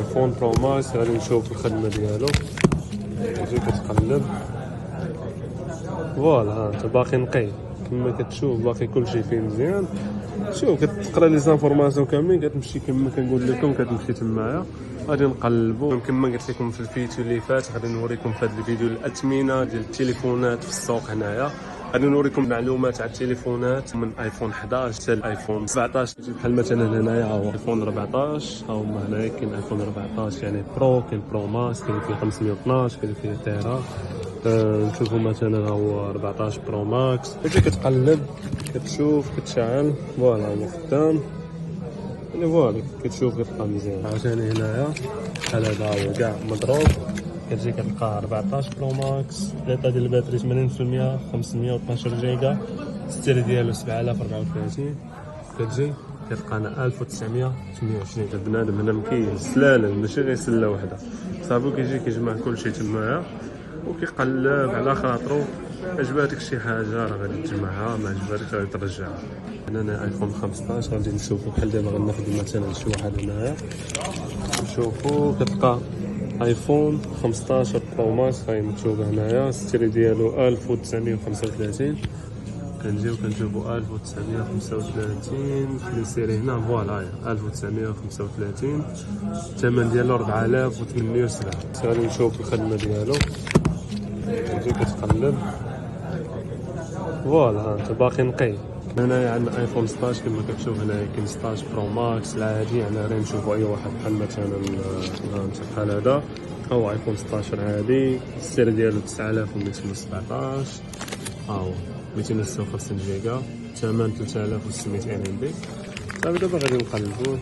ايفون برو ماكس. غادي نشوف الخدمه ديالو. تجي كتقلب فوالا، ها انت باقي نقي كما كتشوف، باقي كلشي فيه مزيان. شوف كتقرا لي زانفورماسيون كاملين، كتمشي كما كنقول لكم، كتمشي تمايا غادي نقلبوا. كما قلت لكم في الفيديو اللي فات، غادي نوريكم في هذا الفيديو الاثمنه ديال التليفونات في السوق هنايا. غادي نوريكم معلومات على التليفونات من ايفون 11 حتى الايفون 17. بحال مثلا هنايا هو ايفون 14، ها هما هنايا كاين ايفون 14 يعني برو، كاين برو ماكس، كاين فيه 512، كاين فيه تيرا. نشوفوا مثلا هو 14 برو ماكس. كتجي كتقلب كتشوف كتشعل فوالا هو خدام يعني فوالا كتشوف كتلقى مزيان. عاوتاني هنايا بحال هذا هو كاع مضروب، كتجي كتلقى 14 برو ماكس، ليطا ديال الباتري 80%، 512 جيجا، ستيل ديالو 7034. كتجي كتلقانا 1928. البنادم هنا مكيس سلالم، ماشي غير سله وحده صافي. كيجي كيجمع كلشي تمايا وكيقلب على خاطرو. عجباتك شي حاجه راه غادي تجمعها، ما عجباتكش غادي ترجعها. هنا ايفون 15 غادي نشوفو بحال دابا غناخد مثلا شي واحد هنايا نشوفو. كتلقى ايفون 15 برو ماكس هاي مكتوبه هنايا، ستيري ديالو 1935. كنجيو كنشوفو 1935 في لي سيري هنا فوالا، هاي 1935. الثمن ديالو 4078. غادي نشوف الخدمه ديالو. كتجي كتقلب فوالا، ها انت باقي نقي. هنايا عندنا ايفون 16 كما كتشوف. هنايا كاين 16 برو ماكس العادي، يعني غادي نشوفو اي واحد بحال مثلا بحال هذا هو ايفون 16 عادي. السعر ديالو 9217. ها هو 256 جيجا، ثمن 3600 ام بي. صافي دابا غادي نقلبوه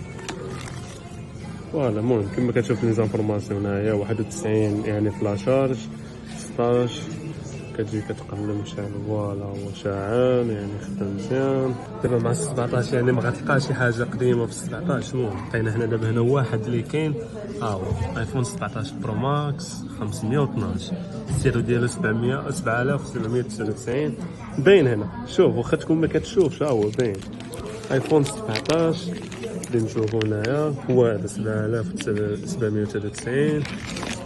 فوالا. المهم كما كتشوف لي زانفورماسيون هنايا 91 يعني فلاشارج. 16 كتجي كتقلب شحال فوالا هو شاعل يعني خدام مزيان. دابا مع 17 يعني ما غتلقاش شي حاجه قديمه في 17. المهم لقينا هنا دابا هنا واحد اللي كاين، ها هو ايفون 17 برو ماكس 512، السيرو ديالو 7799. باين هنا شوف، واخا تكون ما كتشوفش ها هو باين ايفون 17 اللي نشوفو هنايا هو هذا 7793.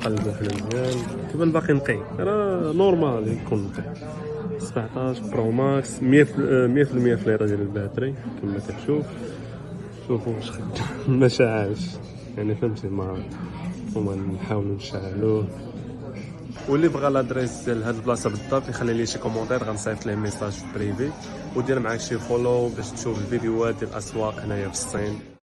قلبو حنا مزيان كيبان باقي نقي، راه نورمال يكون نقي. 17 برو ماكس 100% فليطه ديال الباتري كما كتشوف. شوفوا واش خدام ما شاعلش يعني فهمتي. ما هما نحاولوا نشعلوه. واللي بغى لادريس ديال هاد البلاصه بالضبط يخلي لي شي كومونتير، غنصيفط ليه ميساج في بريفي ودير معاك شي فولو باش تشوف الفيديوهات ديال الاسواق هنايا في الصين.